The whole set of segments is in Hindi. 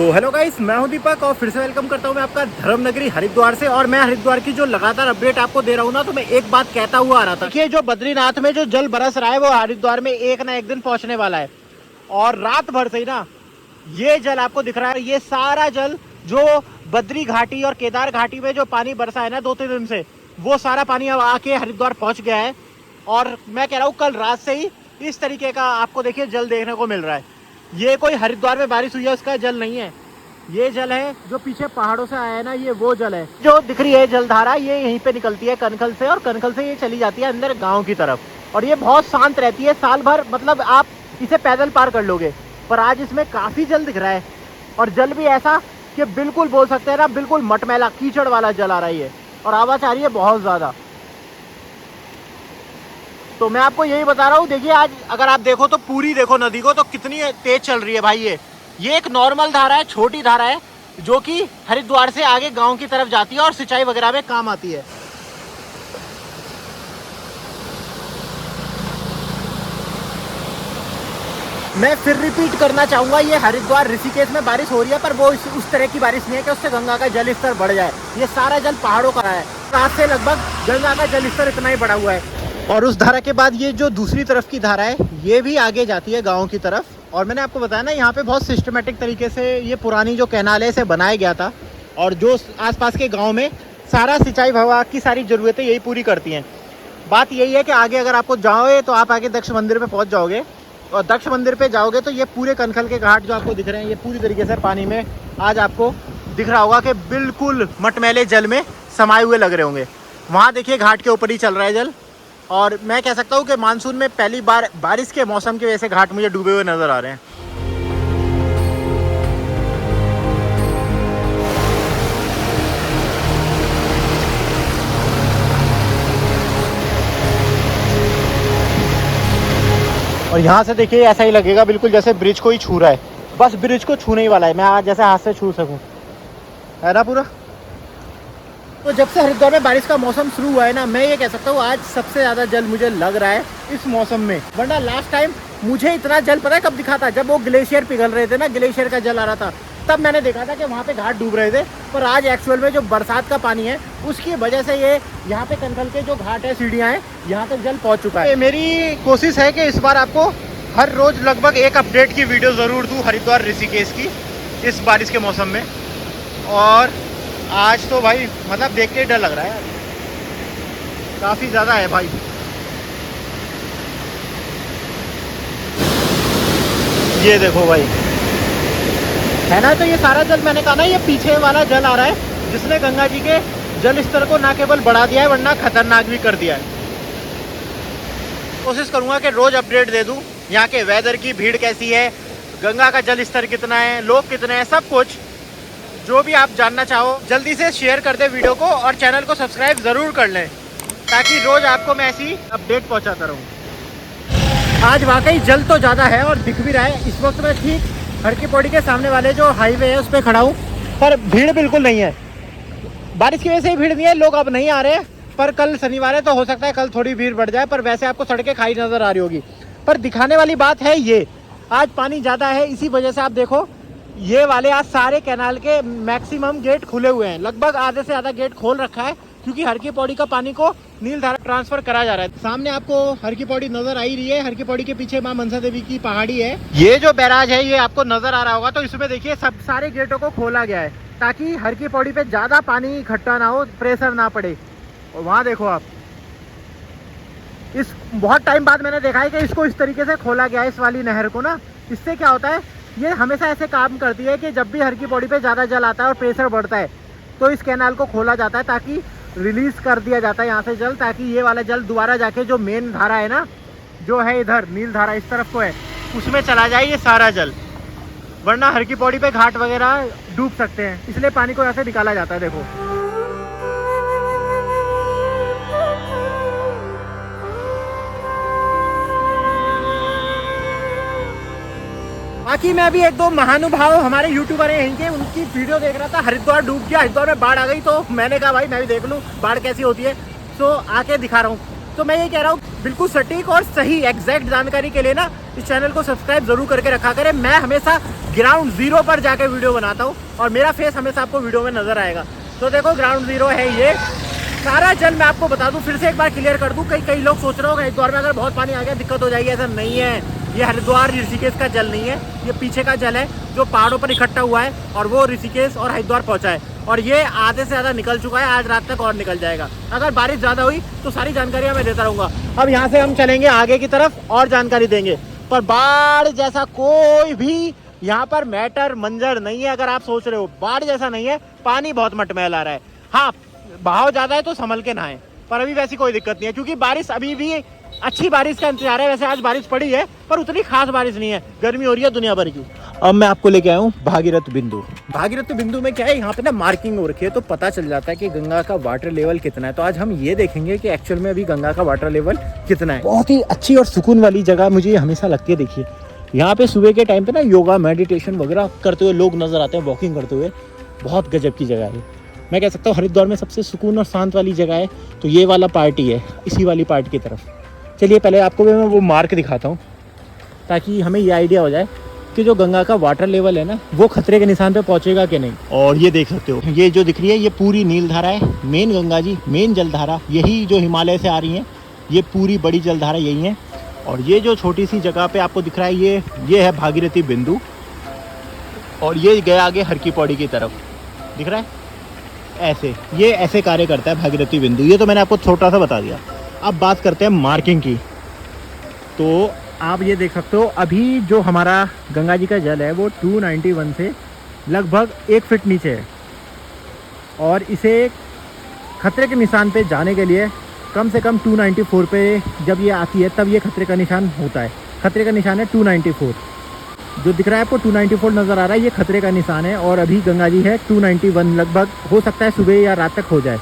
तो हेलो गाइस, मैं हूं दीपक और फिर से वेलकम करता हूं मैं आपका धर्म नगरी हरिद्वार से। और मैं हरिद्वार की जो लगातार अपडेट आपको दे रहा हूं ना, तो मैं एक बात कहता हुआ आ रहा था। देखिए, जो बद्रीनाथ में जो जल बरस रहा है वो हरिद्वार में एक ना एक दिन पहुंचने वाला है। और रात भर से ही ना ये जल आपको दिख रहा है, ये सारा जल जो बद्री घाटी और केदार घाटी में जो पानी बरसा है ना 2-3 दिन से, वो सारा पानी अब आके हरिद्वार पहुंच गया है। और मैं कह रहा हूँ कल रात से ही इस तरीके का आपको देखिए जल देखने को मिल रहा है। ये कोई हरिद्वार में बारिश हुई है उसका जल नहीं है, ये जल है जो पीछे पहाड़ों से आया है ना, ये वो जल है। जो दिख रही है जलधारा, ये यहीं पे निकलती है कनखल से, और कनखल से ये चली जाती है अंदर गांव की तरफ। और ये बहुत शांत रहती है साल भर, मतलब आप इसे पैदल पार कर लोगे। पर आज इसमें काफी जल दिख रहा है, और जल भी ऐसा कि बिल्कुल बोल सकते हैं ना, बिल्कुल मटमैला कीचड़ वाला जल आ रही है, और आवाज आ रही है बहुत ज्यादा। तो मैं आपको यही बता रहा हूँ, देखिए आज अगर आप देखो तो पूरी देखो नदी को, तो कितनी तेज चल रही है भाई। ये एक नॉर्मल धारा है, छोटी धारा है, जो कि हरिद्वार से आगे गांव की तरफ जाती है और सिंचाई वगैरह में काम आती है। मैं फिर रिपीट करना चाहूंगा, ये हरिद्वार ऋषिकेश में बारिश हो रही है, पर वो उस तरह की बारिश नहीं है कि उससे गंगा का जल स्तर बढ़ जाए। ये सारा जल पहाड़ों का है, रात से लगभग गंगा का जल स्तर इतना ही बढ़ा हुआ है। और उस धारा के बाद ये जो दूसरी तरफ की धारा है, ये भी आगे जाती है गाँव की तरफ। और मैंने आपको बताया ना, यहाँ पे बहुत सिस्टमेटिक तरीके से ये पुरानी जो कैनाल है इसे बनाया गया था, और जो आसपास के गांव में सारा सिंचाई विभाग की सारी ज़रूरतें यही पूरी करती हैं। बात यही है कि आगे अगर आपको जाओगे तो आप आगे दक्ष मंदिर पे पहुंच जाओगे, और दक्ष मंदिर पे जाओगे तो ये पूरे कनखल के घाट जो आपको दिख रहे हैं, ये पूरी तरीके से पानी में आज आपको दिख रहा होगा कि बिल्कुल मटमैले जल में समाये हुए लग रहे होंगे। वहाँ देखिए घाट के ऊपर ही चल रहा है जल, और मैं कह सकता हूँ कि मानसून में पहली बार बारिश के मौसम की वजह से घाट मुझे डूबे हुए नज़र आ रहे हैं। और यहाँ से देखिए ऐसा ही लगेगा बिल्कुल जैसे ब्रिज को ही छू रहा है, बस ब्रिज को छूने ही वाला है। मैं आज जैसे हाथ से छू सकूँ, है ना पूरा। तो जब से हरिद्वार में बारिश का मौसम शुरू हुआ है ना, मैं ये कह सकता हूँ आज सबसे ज़्यादा जल मुझे लग रहा है इस मौसम में। वरना लास्ट टाइम मुझे इतना जल पता है कब दिखा था, जब वो ग्लेशियर पिघल रहे थे ना, ग्लेशियर का जल आ रहा था, तब मैंने देखा था कि वहाँ पे घाट डूब रहे थे। पर आज एक्चुअल में जो बरसात का पानी है उसकी वजह से ये यहाँ पे कनखल के जो घाट है, सीढ़ियाँ हैं, यहाँ तक जल पहुँच चुका है। मेरी कोशिश है कि इस बार आपको हर रोज़ लगभग एक अपडेट की वीडियो ज़रूर दूँ हरिद्वार ऋषिकेश की इस बारिश के मौसम में। और आज तो भाई मतलब देख के डर लग रहा है, काफ़ी ज़्यादा है भाई। ये देखो भाई, है ना। तो ये सारा जल मैंने कहा ना, ये पीछे वाला जल आ रहा है, जिसने गंगा जी के जल स्तर को ना केवल बढ़ा दिया है, वरना खतरनाक भी कर दिया है। कोशिश करूंगा कि रोज अपडेट दे दूं, यहाँ के वेदर की भीड़ कैसी है, गंगा का जल स्तर कितना है, लोग कितने हैं, सब कुछ जो भी आप जानना चाहो जल्दी से शेयर कर दे वीडियो को, और चैनल को सब्सक्राइब ज़रूर कर लें, ताकि रोज़ आपको मैं ऐसी अपडेट पहुंचाता रहूं। आज वाकई जल तो ज़्यादा है और दिख भी रहा है। इस वक्त मैं ठीक हरकी पौड़ी के सामने वाले जो हाईवे है उस पर खड़ा हूँ, पर भीड़ बिल्कुल नहीं है। बारिश की वजह से ही भीड़ नहीं है, लोग अब नहीं आ रहे हैं। पर कल शनिवार है तो हो सकता है कल थोड़ी भीड़ बढ़ जाए, पर वैसे आपको सड़कें खाली नज़र आ रही होगी। पर दिखाने वाली बात है ये, आज पानी ज़्यादा है, इसी वजह से आप देखो ये वाले आज सारे कैनाल के मैक्सिमम गेट खुले हुए हैं, लगभग आधे से ज़्यादा गेट खोल रखा है, क्योंकि हरकी पौड़ी का पानी को नीलधारा ट्रांसफर करा जा रहा है। सामने आपको हरकी पौड़ी नजर आ ही रही है, हरकी पौड़ी के पीछे मां मनसा देवी की पहाड़ी है। ये जो बैराज है ये आपको नजर आ रहा होगा, तो इसमें देखिए सब सारे गेटों को खोला गया है, ताकि हरकी पौड़ी पे ज़्यादा पानी इकट्ठा ना हो, प्रेशर ना पड़े। और वहाँ देखो आप, इस बहुत टाइम बाद मैंने देखा है कि इसको इस तरीके से खोला गया है, इस वाली नहर को ना। इससे क्या होता है, ये हमेशा ऐसे काम करती है कि जब भी हरकी पौड़ी पे ज़्यादा जल आता है और प्रेशर बढ़ता है, तो इस कैनाल को खोला जाता है, ताकि रिलीज़ कर दिया जाता है यहाँ से जल, ताकि ये वाला जल दोबारा जाके जो मेन धारा है ना, जो है इधर नील धारा इस तरफ को है, उसमें चला जाए ये सारा जल। वरना हरकी पौड़ी पे घाट वगैरह डूब सकते हैं, इसलिए पानी को यहाँ से निकाला जाता है। देखो बाकी मैं अभी एक दो महानुभाव हमारे यूट्यूबर हैं यहीं के, उनकी वीडियो देख रहा था। हरिद्वार डूब गया, हरिद्वार में बाढ़ आ गई, तो मैंने कहा भाई मैं भी देख लूँ बाढ़ कैसी होती है। सो आके दिखा रहा हूँ। तो मैं ये कह रहा हूँ बिल्कुल सटीक और सही एग्जैक्ट जानकारी के लिए ना इस चैनल को सब्सक्राइब जरूर करके रखा करें। मैं हमेशा ग्राउंड जीरो पर जाकर वीडियो बनाता हूँ और मेरा फेस हमेशा आपको वीडियो में नजर आएगा। तो देखो ग्राउंड जीरो है ये सारा जल। मैं आपको बता दूं, फिर से एक बार क्लियर कर दूं, कई लोग सोच रहे हो हरिद्वार में अगर बहुत पानी आ गया दिक्कत हो जाएगी। ऐसा नहीं है, ये हरिद्वार ऋषिकेश का जल नहीं है, ये पीछे का जल है जो पहाड़ों पर इकट्ठा हुआ है और वो ऋषिकेश और हरिद्वार पहुंचा है और ये आधे से ज़्यादा निकल चुका है। आज रात तक और निकल जाएगा। अगर बारिश ज़्यादा हुई तो सारी जानकारियाँ मैं देता रहूँगा। अब यहाँ से हम चलेंगे आगे की तरफ और जानकारी देंगे, पर बाढ़ जैसा कोई भी यहाँ पर मैटर मंजर नहीं है। अगर आप सोच रहे हो बाढ़ जैसा नहीं है, पानी बहुत मटमैल आ रहा है। हाँ, बहाव ज़्यादा है तो संभल के नहाएं, पर अभी वैसी कोई दिक्कत नहीं है क्योंकि बारिश अभी भी अच्छी बारिश का इंतजार है। वैसे आज बारिश पड़ी है पर उतनी खास बारिश नहीं है, गर्मी हो रही है दुनिया भर की। अब मैं आपको लेके आया हूँ भागीरथ बिंदु। भागीरथ बिंदु में क्या है, यहाँ पे ना मार्किंग हो रखी है तो पता चल जाता है कि गंगा का वाटर लेवल कितना है। तो आज हम ये देखेंगे कि एक्चुअल में अभी गंगा का वाटर लेवल कितना है। बहुत ही अच्छी और सुकून वाली जगह मुझे हमेशा लगती है। देखिए यहाँ पे सुबह के टाइम पे ना योगा मेडिटेशन वगैरह करते हुए लोग नजर आते हैं, वॉकिंग करते हुए। बहुत गजब की जगह है। मैं कह सकता हूँ हरिद्वार में सबसे सुकून और शांत वाली जगह है तो ये वाला पार्ट ही है, इसी वाली पार्ट की तरफ। चलिए पहले आपको मैं वो मार्क दिखाता हूँ ताकि हमें ये आइडिया हो जाए कि जो गंगा का वाटर लेवल है ना वो खतरे के निशान पे पहुँचेगा कि नहीं। और ये देख सकते हो, ये जो दिख रही है ये पूरी नील धारा है, मेन गंगा जी, मेन जलधारा। यही जो हिमालय से आ रही है ये पूरी बड़ी जलधारा यही है। और ये जो छोटी सी जगह पे आपको दिख रहा है ये है भागीरथी बिंदु और ये गया आगे हर की पौड़ी की तरफ। दिख रहा है ऐसे, ये ऐसे कार्य करता है भागीरथी बिंदु। ये तो मैंने आपको छोटा सा बता दिया। अब बात करते हैं मार्किंग की। तो आप ये देख सकते हो अभी जो हमारा गंगा जी का जल है वो 291 से लगभग 1 फीट नीचे है और इसे खतरे के निशान पे जाने के लिए कम से कम 294 पे जब ये आती है तब ये खतरे का निशान होता है। खतरे का निशान है 294। जो दिख रहा है आपको 294 नज़र आ रहा है, ये खतरे का निशान है। और अभी गंगा जी है 291, लगभग हो सकता है सुबह या रात तक हो जाए।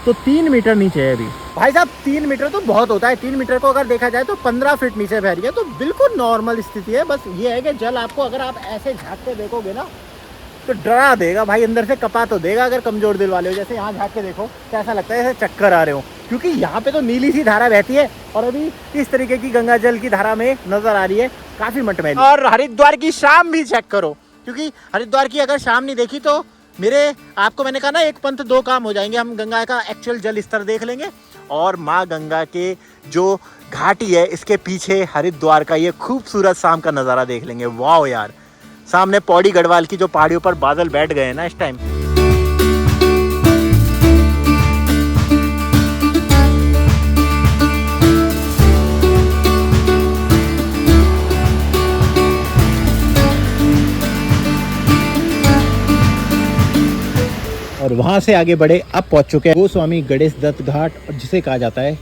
तो 3 मीटर नीचे है अभी। भाई साहब 3 मीटर तो बहुत होता है। 3 मीटर को अगर देखा जाए तो 15 फीट नीचे बह रही है, तो बिल्कुल नॉर्मल स्थिति है। बस ये है कि जल आपको अगर आप ऐसे झाँक के देखोगे ना तो डरा देगा भाई, अंदर से कपा तो देगा। अगर कमजोर दिल वाले हो, जैसे यहाँ झाँक के देखो तो ऐसा लगता है जैसे चक्कर आ रहे हो, क्योंकि यहाँ पे तो नीली सी धारा बहती है और अभी इस तरीके की गंगा जल की धारा में नजर आ रही है, काफी मटमैली। और हरिद्वार की शाम भी चेक करो, क्योंकि हरिद्वार की अगर शाम नहीं देखी तो आपको मैंने कहा ना, एक पंथ दो काम हो जाएंगे। हम गंगा का एक्चुअल जल स्तर देख लेंगे और माँ गंगा के जो घाटी है इसके पीछे हरिद्वार का ये खूबसूरत शाम का नज़ारा देख लेंगे। वाह यार, सामने पौड़ी गढ़वाल की जो पहाड़ियों पर बादल बैठ गए हैं ना इस टाइम। और वहां से आगे बढ़े, अब पहुंच चुके हैं गोस्वामी गणेश दत्त घाट, जिसे कहा जाता है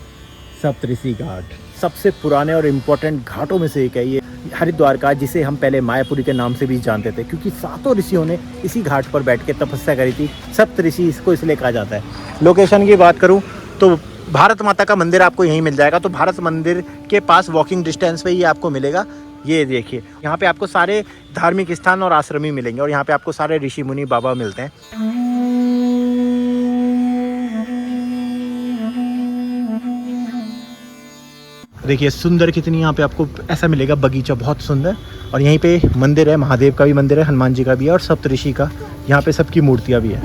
सप्तऋषि घाट। सबसे पुराने और इम्पोर्टेंट घाटों में से एक है ये हरिद्वार का, जिसे हम पहले मायापुरी के नाम से भी जानते थे, क्योंकि 7 ऋषियों ने इसी घाट पर बैठ के तपस्या करी थी। सप्तऋषि इसको इसलिए कहा जाता है। लोकेशन की बात करूं तो भारत माता का मंदिर आपको यहीं मिल जाएगा। तो भारत मंदिर के पास वॉकिंग डिस्टेंस पे ही आपको मिलेगा। ये देखिए, यहाँ पे आपको सारे धार्मिक स्थान और आश्रमी मिलेंगे और यहाँ पे आपको सारे ऋषि मुनि बाबा मिलते हैं। देखिए सुंदर कितनी, यहाँ पे आपको ऐसा मिलेगा बगीचा बहुत सुंदर। और यहीं पे मंदिर है, महादेव का भी मंदिर है, हनुमान जी का भी है और सप्तऋषि का। यहाँ पे सबकी मूर्तियाँ भी है।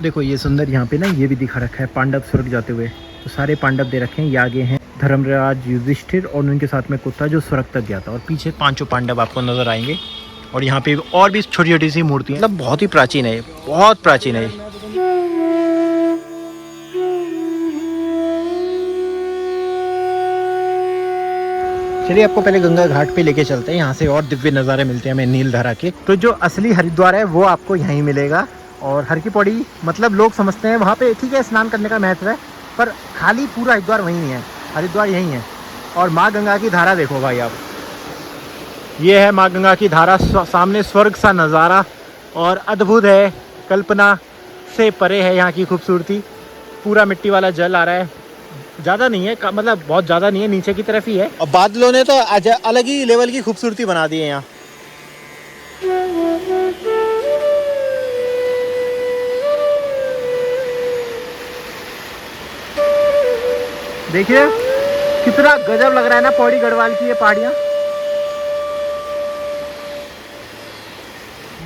देखो ये सुंदर, यहाँ पे ना ये भी दिखा रखा है पांडव स्वर्ग जाते हुए। तो सारे पांडव दे रखे हैं। ये आगे हैं धर्मराज युधिष्ठिर और उनके साथ में कुत्ता जो स्वर्ग तक गया था। और पीछे 5 पांडव आपको नजर आएंगे। और यहाँ पे और भी छोटी छोटी सी मूर्तियाँ, मतलब बहुत ही प्राचीन है, बहुत प्राचीन है। चलिए आपको पहले गंगा घाट पे लेके चलते हैं। यहाँ से और दिव्य नज़ारे मिलते हैं हमें नील धारा के। तो जो असली हरिद्वार है वो आपको यहीं मिलेगा। और हर की पौड़ी, मतलब लोग समझते हैं वहाँ पे ठीक है स्नान करने का महत्व है, पर खाली पूरा हरिद्वार वहीं है, हरिद्वार यहीं है। और माँ गंगा की धारा देखो भाई आप, ये है माँ गंगा की धारा। सामने स्वर्ग सा नज़ारा और अद्भुत है, कल्पना से परे है यहाँ की खूबसूरती। पूरा मिट्टी वाला जल आ रहा है, ज़्यादा नहीं है, मतलब बहुत ज़्यादा नहीं है, नीचे की तरफ ही है। और बादलों ने तो अलग ही लेवल की खूबसूरती बना दी है यहाँ। देखिए कितना गजब लग रहा है ना पौड़ी गढ़वाल की ये पहाड़ियाँ।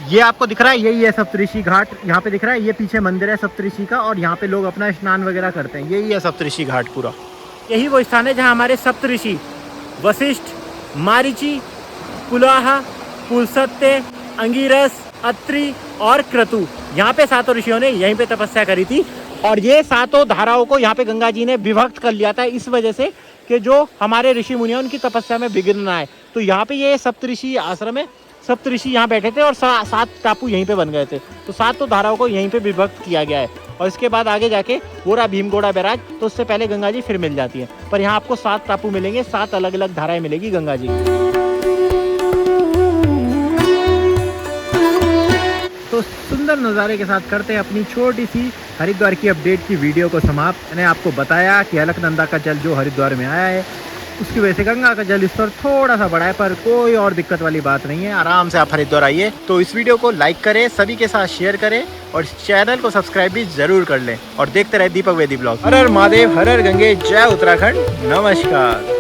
ये आपको दिख रहा है यही है सप्तऋषि घाट, यहाँ पे दिख रहा है ये पीछे मंदिर है सप्तऋषि का और यहाँ पे लोग अपना स्नान वगैरह करते हैं। यही है सप्तऋषि घाट पूरा। यही वो स्थान है जहाँ हमारे सप्तऋषि वशिष्ठ, मारीची, पुलाहा, पुलस्त्य, अंगिरस, अत्रि और क्रतु, यहाँ पे 7 ऋषियों ने यहीं पे तपस्या करी थी। और ये 7 धाराओं को यहाँ पे गंगा जी ने विभक्त कर लिया था इस वजह से कि जो हमारे ऋषि मुनि हैं उनकी तपस्या में विघ्न ना आए। तो यहाँ पे ये सप्तऋषि आश्रम है, सप्तऋषि यहाँ बैठे थे और 7 टापू यहीं पे बन गए थे। तो 7 धाराओं को यहीं पे विभक्त किया गया है। और इसके बाद आगे जाके गोरा भीमगोड़ा बैराज, तो उससे पहले गंगा जी फिर मिल जाती है। पर यहाँ आपको 7 टापू मिलेंगे, 7 अलग अलग धाराएं मिलेगी गंगा जी। तो सुंदर नज़ारे के साथ करते हैं अपनी छोटी सी हरिद्वार की अपडेट की वीडियो को समाप्त। मैंने आपको बताया कि अलकनंदा का जल जो हरिद्वार में आया है उसकी वजह से गंगा का जल स्तर थोड़ा सा बढ़ा है, पर कोई और दिक्कत वाली बात नहीं है। आराम से आप हरिद्वार आइए। तो इस वीडियो को लाइक करें, सभी के साथ शेयर करें और चैनल को सब्सक्राइब भी जरूर कर लें और देखते रहे दीपक वेदी ब्लॉग। हर हर महादेव, हर हर गंगे, जय उत्तराखंड, नमस्कार।